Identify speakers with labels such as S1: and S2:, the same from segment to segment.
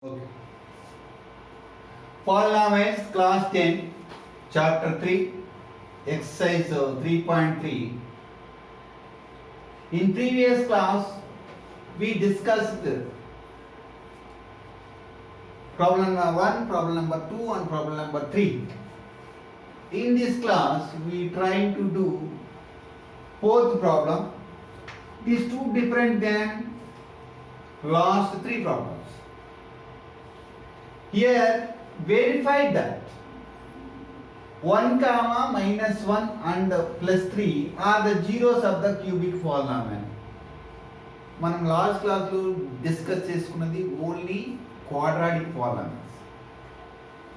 S1: Okay. Polynomials, class 10, chapter 3, exercise 3.3. In previous class, we discussed problem number 1, problem number 2, and problem number 3. In this class, we trying to do fourth problem. It is too different than last three problems. Here, verify that 1 comma minus 1 and plus 3 are the zeros of the cubic polynomial. మనం last క్లాస్లో discuss చేసుకున్నది only quadratic polynomials.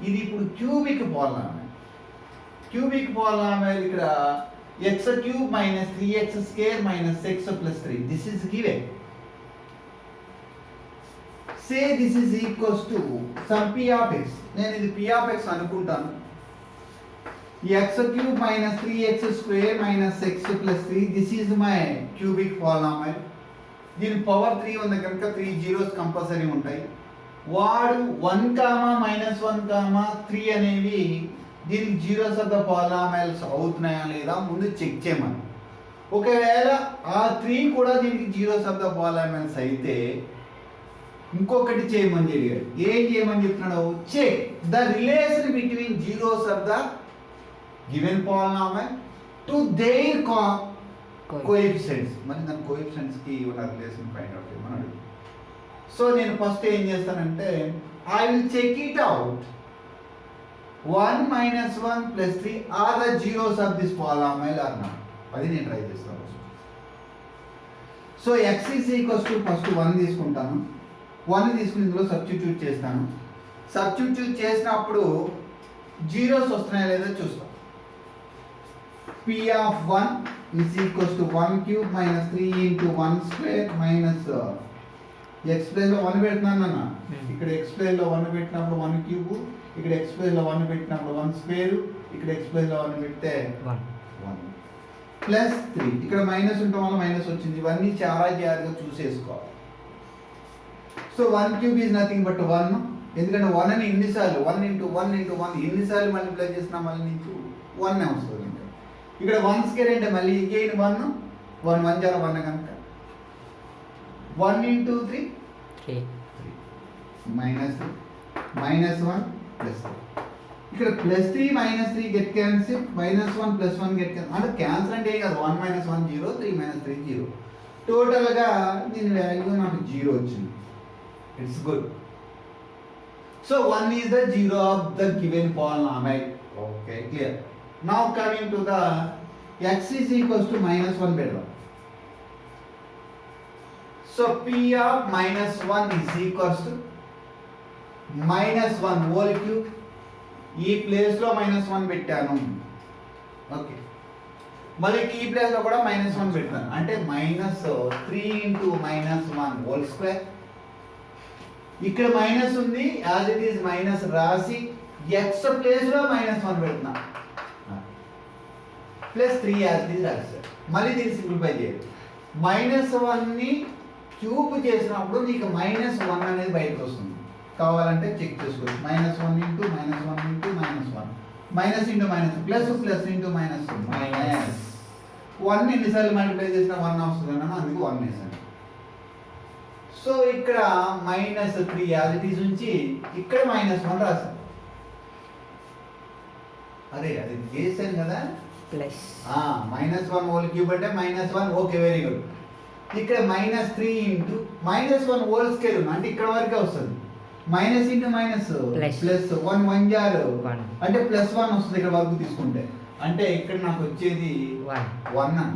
S1: ఇది ఇప్పుడు cubic polynomial. Cubic polynomial ఇక్కడ x cube minus 3x square minus x plus 3. This is given. Say this is equals to some p of x. నేను ఇది p of x అనుకుంటాను. x cube minus 3x square minus x plus 3. This is my cubic polynomial. దీని power 3 ఉంది కనుక 3 zeros compulsory ఉంటాయి. వాడు 1 comma minus 1 comma 3 అనేవి దీనికి జీరోస్ ఆఫ్ ద పాలినామియల్స్ అవుతున్నాయా లేదా ముందు చెక్ చేయమని. ఒకవేళ ఆ 3 కూడా దీనికి జీరోస్ ఆఫ్ ద పాలినామియల్స్ అయితే ఇంకొకటి చేయమని చెప్పాడు. ఏం చేయమని చెప్తున్నాడు? Check the relation between zeros of the given polynomial to their coefficients. మరి దాని కోఎఫిషియెంట్స్ కి ఉన్న రిలేషన్ ఫైండ్ అవుట్ చేయమన్నాడు. సో నేను ఫస్ట్ ఏం చేస్తానంటే I will check it out. 1 minus 1 plus 3 are the zeros of this polynomial or not. అది నేను ట్రై చేస్తాను. So x is equals to first 1 తీసుకుంటాను. 1 తీసుకుని ఇందులో సబ్స్టిట్యూట్ చేస్తాను. సబ్స్టిట్యూట్ చేసినప్పుడు జీరోస్ వస్తున్నాయా లేదా చూస్తాం. p of 1 is equals to 1 cube minus 3 into 1 square minus x place లో 1 పెడుతున్నాను అన్న. ఇక్కడ x ప్లేస్ లో 1 పెట్టినప్పుడు 1 క్యూబ్, ఇక్కడ x ప్లేస్ లో 1 పెట్టినప్పుడు 1 స్క్వేర్, ఇక్కడ x ప్లేస్ లో 1 పెడితే 1 ప్లస్ 3. ఇక్కడ మైనస్ ఉండటం వల్ల మైనస్ వచ్చింది. ఇవన్నీ చాలా జాగ్రత్తగా చూసేసుకోవాలి. So 1 cube is nothing but 1. ఎందుకంటే 1 అని ఎన్నిసార్లు 1 ఇంటూ 1 ఇంటూ 1 ఎన్నిసార్లు మల్టిప్లై చేసినా మళ్ళీ నీకు 1 వస్తుంది. ఇక్కడ 1 స్క్వేర్ అంటే మళ్ళీ అగైన్ 1 1 జాల 1 కనుక 1 ఇంటూ 3 మైనస్ 1 ప్లస్ 3. ఇక్కడ plus 3 minus 3 get cancel, minus 1 plus 1 get cancel. అంటే క్యాన్సిల్ అంటే ఏం కాదు. 1 మైనస్ 1 0, 3 మైనస్ 3 0. టోటల్గా దీని వాల్యూ నాకు 0 వచ్చింది. It's good. So 1 is the zero of the given polynomial. Okay, clear. Now coming to the x is equals to minus 1 better. So p of minus 1 is equals to minus 1 whole cube. ఈ place లో minus 1 పెట్టాను. Okay, మళ్ళీ ఈ place లో కూడా minus 1 పెట్టాను. అంటే minus 3 into minus 1 whole square. ఇక్కడ మైనస్ ఉంది, యాజ్ ఇట్ ఈస్ మైనస్ రాసి ఎక్స్ ప్లేస్ లో మైనస్ 1 పెడుతున్నా, ప్లస్ 3 యాజ్ ఇట్ ఈస్ రాశారు. మళ్ళీ దీన్ని సింప్లిఫై చేయాలి. మైనస్ 1 ని క్యూబ్ చేసినప్పుడు నీకు మైనస్ 1 అనేది బయటకు వస్తుంది. కావాలంటే చెక్ చేసుకోవచ్చు. Minus 1 into minus 1 into minus 1 minus into minus plus plus into minus minus 1 ఎన్నిసార్లు మల్టిప్లై చేసినా 1 వస్తుంది అన్న, అందుకు 1 వేసాను. సో ఇక్కడ మైనస్ 3 యాజ్ ఇట్ ఈస్ ఉంచి ఇక్కడ మైనస్ 1 రాశాను. అరే అది చేశాను కదా, ప్లస్ మైనస్ 1 హోల్ క్యూబ్ అంటే మైనస్ 1. Okay, very good. ఇక్కడ minus 3 into minus 1 whole square ఉంది అంటే ఇక్కడ వరకే వస్తుంది. మైనస్ ఇంటూ మైనస్ ప్లస్ 1 1 జార్ అంటే ప్లస్ 1 వస్తుంది ఇక్కడ వరకు తీసుకుంటే. అంటే ఇక్కడ నాకు వచ్చేది 1 అన్న.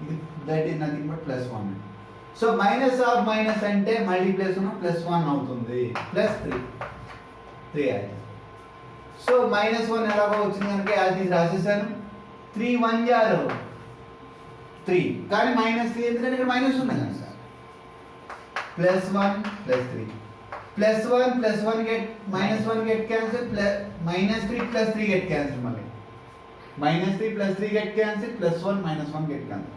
S1: ఇది that is nothing but plus 1. So minus of minus అంటే మల్టీప్లేషన్ ప్లస్ 1 అవుతుంది. ప్లస్ 3 అది. సో మైనస్ 1 ఎలాగో వచ్చింది కనుక అది రాసేసాను. 3 1 జార్ 3, కానీ మైనస్ 3 ఎందుకంటే ఇక్కడ మైనస్ ఉంది కనుక plus 1 plus 3 plus 1 plus 1 get minus 1 get cancel, plus minus 3 plus 3 get cancel, మళ్ళీ minus 3 plus 3 get cancel, plus 1 minus 1 get cancel.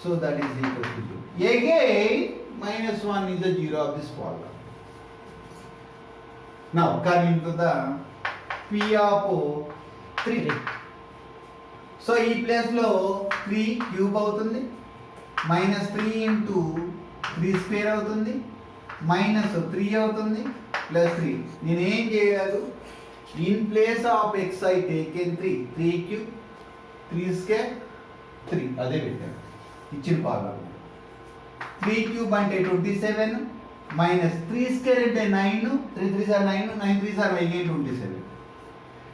S1: So that is equal to 0. Again minus 1 is the zero of this polynomial. Now coming to the p of 3. So ఈ ప్లేస్లో 3 cube అవుతుంది, -3 into 3 square అవుతుంది, -3 అవుతుంది, +3. నేనేం చేయలేదు, in place of X I taken 3 cube 3 square 3 అదే పెట్టాను ఇచ్చిన ఫార్ములా. 3 క్యూబ్ అంటే 27, -3 స్క్వేర్ అంటే 9, 3 3 సార్ 9, 9 3 సార్ 27.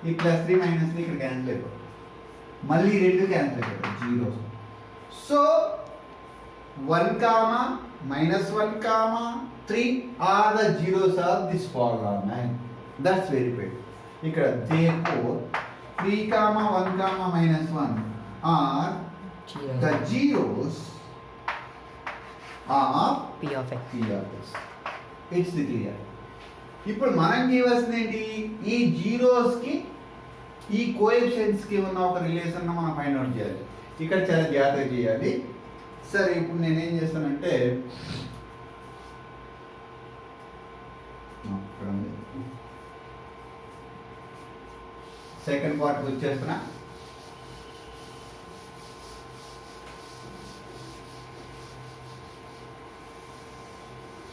S1: ఈ +3 -3 ఇక్కడ క్యాన్సిల్ అయిపోతుంది, మళ్ళీ 2 క్యాన్సిల్ అయిపోతుంది, zeros. So 1, -1, 3 are the zeros of this formula. That's very good. ఇక్కడ therefore 3, 1, -1 are the zeros of
S2: p of x.
S1: It's clear. ఇప్పుడు మనం చేయవలసింది ఏంటి, ఈ జీరోస్ కి ఈ కోఎఫిషియెంట్స్ కి ఉన్న ఒక రిలేషన్ మనం ఫైండ్ అవుట్ చేయాలి. ఇక్కడ చాలా జాగ్రత్తగా చేయాలి. సరే ఇప్పుడు నేనేం చేస్తానంటే సెకండ్ పార్ట్కి వచ్చేస్తున్నా.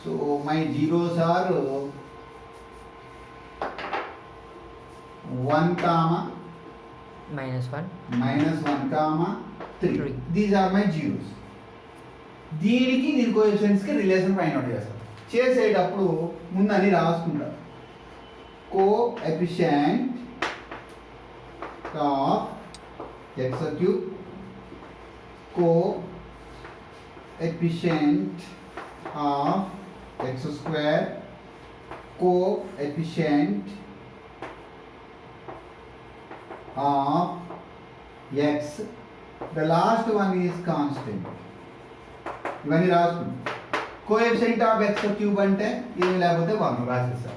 S1: So my zeros are 1, -1, -3. These are my zeros. దీనికి దీని కోఎఫిషియెంట్స్ కి రిలేషన్ ఫైండ్ అవుట్ చేస్తాం. చేసేటప్పుడు ముందు అని రాసుకుంటా, coefficient of X cube, coefficient of X square, coefficient of x, the last one is constant. ఇవన్నీ రాసుకుంటాం. కోఎఫిషియంట్ ఆఫ్ ఎక్స్ క్యూబ్ అంటే ఇది లేకపోతే 1 రాసేస్తాం.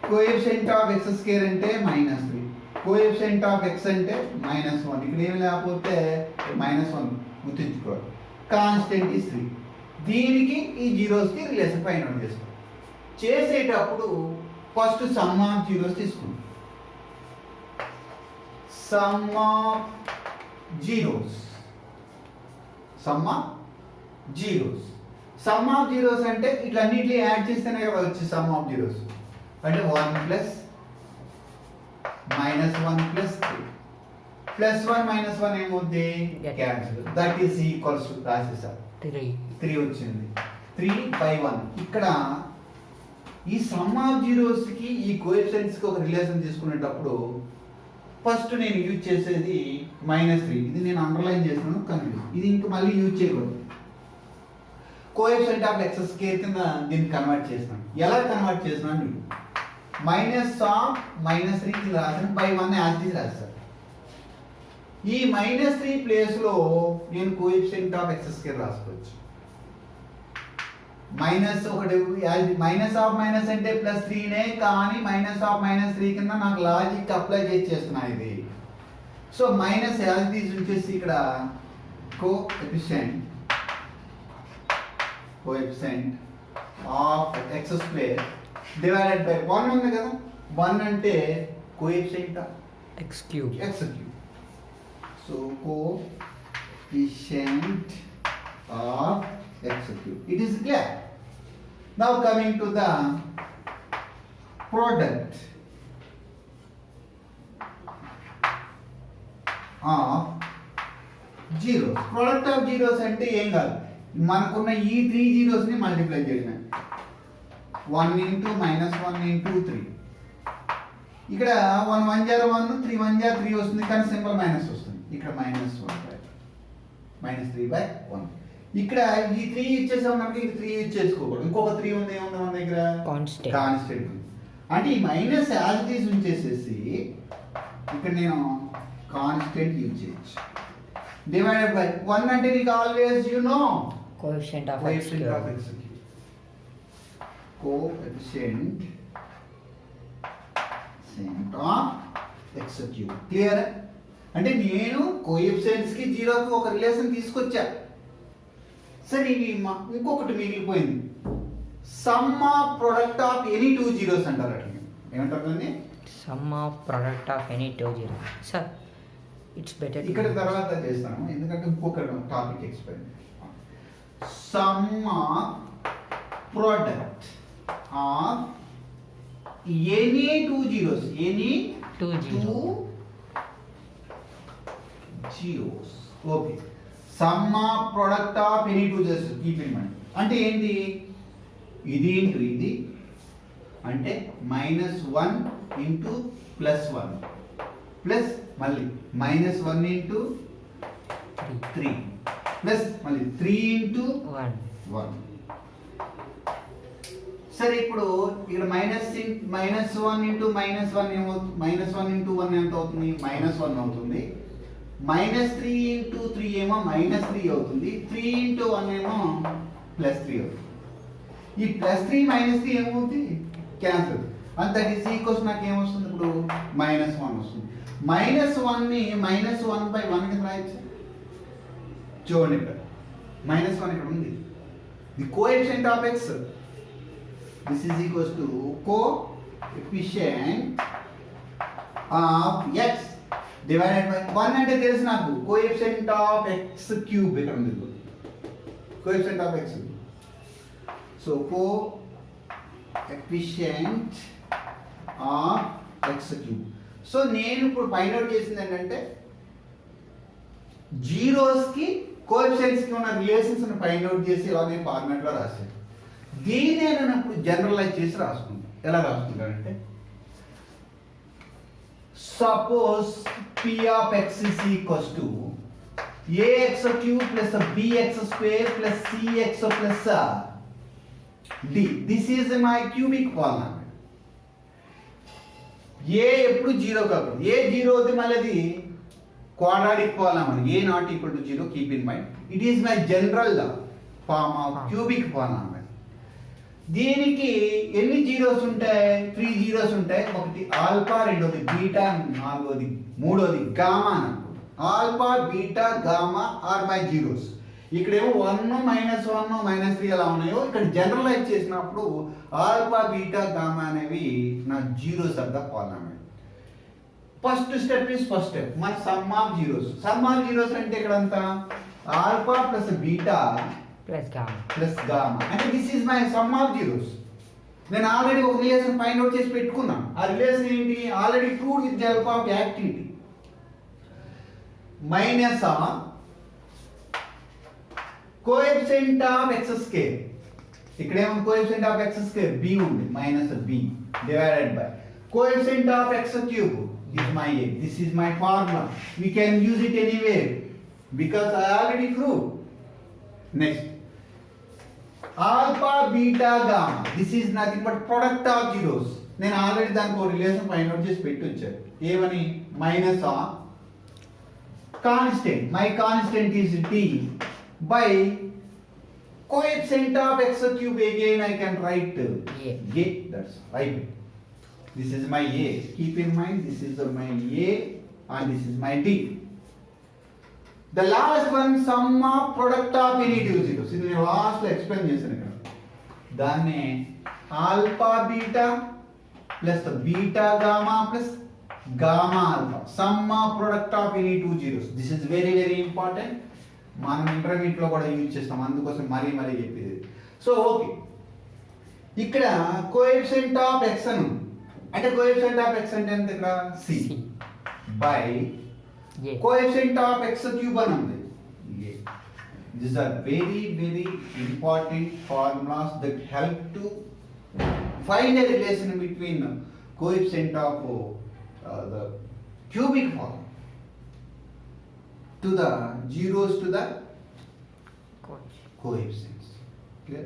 S1: కోఎఫిషియంట్ ఆఫ్ ఎక్స్ స్క్వేర్ అంటే -3, కోఎఫిషియంట్ ఆఫ్ ఎక్స్ అంటే -1, ఇక్కడ ఏమి లేకపోతే -1 గుర్తుంచుకోవాలి. Constant is 3. దీనికి ఈ జీరోస్కి రిలేషన్ ఫైండ్ అవుట్ చేస్తాం. చేసేటప్పుడు ఫస్ట్ సమ్ ఆఫ్ జీరోస్ తీసుకుంటాం. Sum of zeros. Sum of zeros అంటే ఇట్లన్నిటిని యాడ్ చేస్తేనే కదా వచ్చి సమ్ ఆఫ్ జీరోస్. అంటే 1 + -1 + 3 +1 -1 ఏమవుద్ది, cancel. That is equals to రాసేసారు 3 వచ్చింది. 3/1. ఇక్కడ ఈ సమ్ ఆఫ్ జీరోస్ కి ఈ కోఎఫిషియెంట్స్ కి ఒక రిలేషన్ తీసుకునేటప్పుడు ఫస్ట్ నేను యూజ్ చేసేది -3. ఇది నేను అండర్లైన్ చేస్తున్నాను, కన్ఫ్యూజ్. ఇది ఇంకా మళ్ళీ యూజ్ చేయకూడదు. కోఎఫిషియంట్ ఆఫ్ ఎక్స్ స్క్వేర్ కింద దీన్ని కన్వర్ట్ చేస్తున్నాను. ఎలా కన్వర్ట్ చేస్తున్నాను, -3 కింద రాసిన /1 యాజ్ ఇట్ ఈజ్ రాస్తాను. ఈ -3 ప్లేస్ లో నేను కోఎఫిషియంట్ ఆఫ్ ఎక్స్ స్క్వేర్ రాసుకోవచ్చు. మైనస్ ఆఫ్ మైనస్ అంటే +3నే, కానీ -3 కింద నాకు లాజిక్ అప్లై చేస్తున్నా ఇది. So minus as it is వచ్చేసి ఇక్కడ coefficient of X square divided by 1 ఉంది కదా. 1 అంటే coefficient of
S2: x cube.
S1: So coefficient of x cube. It is clear. Now coming to the product of zeros. Product of zeros అంటే ఏం కాదు, మనకున్న ఈ 3 జీరోస్ ని మల్టిప్లై చేయడమే. 1 × -1 × 3. ఇక్కడ 1 1 0 1, 3 1 0 3 వస్తుంది, కానీ సింపుల్ మైనస్ వస్తుంది. ఇక్కడ -3/1. ఇక్కడ ఈ 3 ఇచ్చేసాం కనుక ఇది 3 ఇచ్చేసుకోకూడదు. ఇంకొక 3 ఉంది, ఏముంది మన దగ్గర, కాన్స్టెంట్ ఉంది. అంటే ఈ మైనస్ యాజ్ ఇట్ ఈజ్ ఉంచేసేసి ఇక్కడ నేను కాన్స్టెంట్ యూజ్ చేయొచ్చు. డివైడెడ్ బై 1 అంటే నీకు always you know
S2: coefficient of x cube.
S1: Coefficient of x cube. Clear? అంటే నేను కోఎఫిషియంట్స్ కి జీరోకి ఒక రిలేషన్ తీసుకొచ్చా. సరే ఇంకొకటి మిగిలిపోయింది, some of product of any 2 zeros అంటారు అట్లా. ఏమంటారు దాన్ని?
S2: Sum of product of any two zero. Sir, it's better to
S1: ఇక్కడ తర్వాత చేస్తాను ఎందుకంటే ఇంకొక topic explain. Some of product of any two zeros, any
S2: two zero.
S1: Zeros. Okay, some of product of any two zeros keep in mind. అంటే ఏంటి? ఇది into ఇది అంటే -1 ఇంటూ +1 ప్లస్ మళ్ళీ -1 ఇంటూ 3 ప్లస్ మళ్ళీ 3 ఇంటూ 1. సరే, ఇప్పుడు ఇక్కడ -1 ఇంటూ -1 ఏమవుతుంది? -1 ఇంటూ 1 ఎంత అవుతుంది? -1 అవుతుంది. -3 ఇంటూ 3 ఏమో -3 అవుతుంది. 3 ఇంటూ 1 ఏమో +3 అవుతుంది. ఈ +3 -3 ఏమవుతుంది? Cancel. And that is equals నాకు ఏమొస్తుంది ఇప్పుడు? -1 వస్తుంది. -1ని -1/1 కింద రాయొచ్చు. చూడండి, ఇక్కడ -1 ఇక్కడ ఉంది. The coefficient of x, this is equals to coefficient of x divided by 1 అంటే తెలుసు నాకు. కోఎఫిషియంట్ ఆఫ్ x క్యూబ్ ఇక్కడ ఉంది. Coefficient of x. So coefficient of x cube. So నేను ఇప్పుడు ఫైండ్ అవుట్ చేసింది ఏంటంటే జీరోస్కి కోఎఫిషియంట్స్కి ఉన్న రిలేషన్స్ ఫైండ్ అవుట్ చేసి ఇలాగే ఫార్మాట్లో రాశాను. దీన్నే నేను ఇప్పుడు జనరలైజ్ చేసి రాసుకుంటాను. ఎలా రాసుకుంటానంటే suppose p of x is equals to ax cube plus bx square plus cx plus d. This is my cubic polynomial. A ఎప్పుడు జీరో కాకూడదు. ఏ జీరో అవుతుంది మళ్ళీ అది quadratic polynomial. A not equal to zero, keep in mind. It is my general form of cubic polynomial. దీనికి ఎన్ని zeros ఉంటాయి? 3 zeros ఉంటాయి. ఒకటి ఆల్ఫా, రెండోది బీటా, నాలుగోది మూడోది గామా అని అనుకుంటాం. Alpha, beta, gamma are my zeros. ఇక్కడేమో 1 -1 -3 ఎలా ఉన్నాయో ఇక్కడ జనరలైజ్ చేసినప్పుడు ఆల్ఫా, బీటా, గామా అనేవి నా zeros of the polynomial. First step is first step my sum of zeros. Sum of zeros అంటే ఇక్కడ అంతా alpha plus beta plus gamma అంటే this is my sum of zeros. నేను already ఒక relation find out చేసి పెట్టుకున్నాను. ఆ relation ఏంటి? Already proved with the help of activity. Minus of coefficient of x square. ఇక్కడ ఏమో coefficient of x square b ఉంది, -b divided by coefficient of x cube. This is my a. This is my formula. We can use it anywhere because I already proved. Next, alpha, beta, gamma. This is nothing but product of zeros. నేను already దానికి ఒక relation find out చేసి పెట్టి వచ్చాను. ఏమని? Minus of constant. My constant is t by coefficient of x cube. Again I can write a. That's right. This is my a. Keep in mind this is my a and this is my d. The last one, sum of product of any two zeros. ఇది నేను last లో explain చేశాను ఇక్కడ. దాన్ని alpha beta plus beta gamma plus gamma alpha some of product of any two zeros. This is very very important. మనం intermediate లో కూడా use చేస్తాం, అందుకోసం మరీ చెప్పేది. సో ఓకే, ఇక్కడ కోఎఫిషియంట్ ఆఫ్ x అని అంటే కోఎఫిషియంట్ ఆఫ్ x అంటే ఎంత? ఇక్కడ c by coefficient of x cube అని ఉంది. These are very very important formulas that help to find a relation between coefficient of the cubic form to the zeros to the coefficients. Clear?